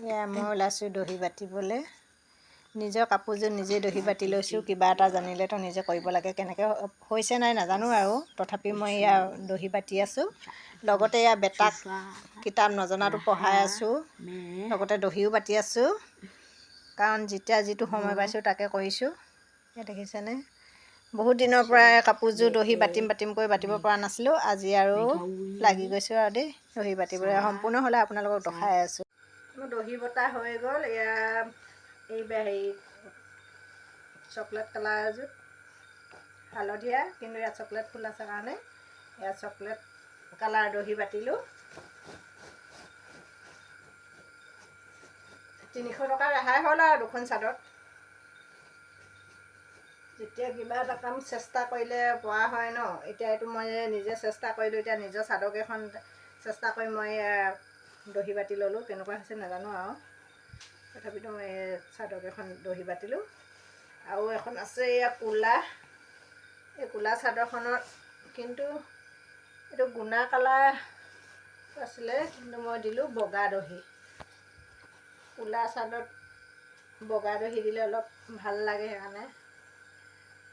মই ওলাইছোঁ দহি বাতিবলৈ। নিজৰ কাপোৰযোৰ নিজে দহি বাতি লৈছোঁ। কিবা এটা জানিলেতো নিজে কৰিব লাগে। কেনেকৈ হৈছে নাই নাজানো আৰু, তথাপি মই এয়া দহি বাতি আছোঁ। লগতে এয়া বেটাক কিতাপ নজনাটো পঢ়াই আছোঁ, লগতে দহিও বাতি আছোঁ। কাৰণ যেতিয়া যিটো সময় পাইছোঁ তাকে কৰিছোঁ। এয়া দেখিছেনে, বহুত দিনৰ পৰাই কাপোৰযোৰ দহি বাতিমকৈ বাতিব পৰা নাছিলোঁ। আজি আৰু লাগি গৈছোঁ আৰু দেই দহি বাতিবলৈ। সম্পূৰ্ণ হ'লে আপোনালোকক দেখাই আছোঁ। মোৰ দহি বটা হৈ গ'ল। এয়া এই হেৰি চকলেট কালাৰ এযোৰ হালধীয়া, কিন্তু ইয়াত চকলেট ফুল আছে কাৰণে এয়া চকলেট কালাৰ দহি বাতিলোঁ। 300 টকা ৰেহাই হ'ল আৰু দুখন চাদৰত। যেতিয়া কিবা এটা কাম চেষ্টা কৰিলে পৰা হয় ন। এতিয়া এইটো মই নিজে চেষ্টা কৰিলোঁ। এতিয়া নিজৰ চাদৰকেইখন চেষ্টা কৰি মই দহি বাতি ল'লোঁ। কেনেকুৱা হৈছে নাজানো আৰু, তথাপিতো মই চাদৰকেইখন দহি বাতিলোঁ। আৰু এখন আছে এয়া ক'লা, এই ক'লা চাদৰখনত কিন্তু এইটো গুণা কালাৰ আছিলে, কিন্তু মই দিলোঁ বগা দহি। ক'লা চাদৰত বগা দহি দিলে অলপ ভাল লাগে, সেইকাৰণে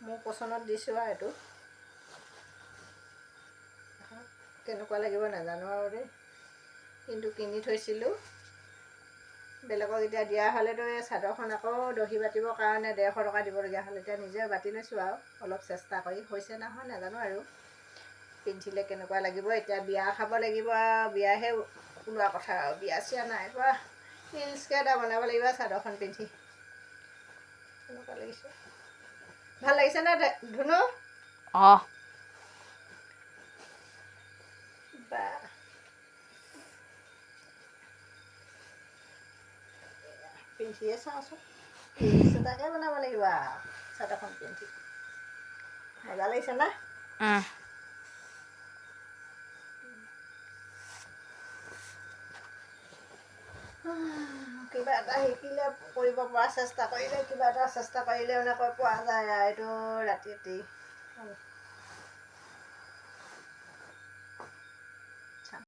মোৰ পচন্দত দিছোঁ আৰু এইটো। কেনেকুৱা লাগিব নাজানো আৰু দেই, কিন্তু কিনি থৈছিলোঁ। বেলেগক এতিয়া দিয়া হ'লেতো এই চাদৰখন আকৌ দহি বাতিবৰ কাৰণে 150 টকা দিবলগীয়া হ'ল। এতিয়া নিজে বাতি লৈছোঁ আৰু অলপ চেষ্টা কৰি, হৈছে নহয় নাজানো আৰু পিন্ধিলে কেনেকুৱা লাগিব। এতিয়া বিয়া খাব লাগিব আৰু, বিয়াহে ওলোৱা কথা আৰু, বিয়া চিয়া নাই কৰা। ৰিলচকৈ এটা বনাব লাগিব চাদৰখন পিন্ধি। কেনেকুৱা লাগিছে, ভাল লাগিছেনে ধুনু? অঁ, বা পিন্ধিয়ে চাওঁচোন, ৰিলচ এটাকে বনাব লাগিব আৰু চাদৰখন পিন্ধি। মজা লাগিছে না? কিবা এটা শিকিলে, কৰিব পৰা চেষ্টা কৰিলে, কিবা এটা চেষ্টা কৰিলে মানে পৰা যায় আৰু। এইটো ৰাতি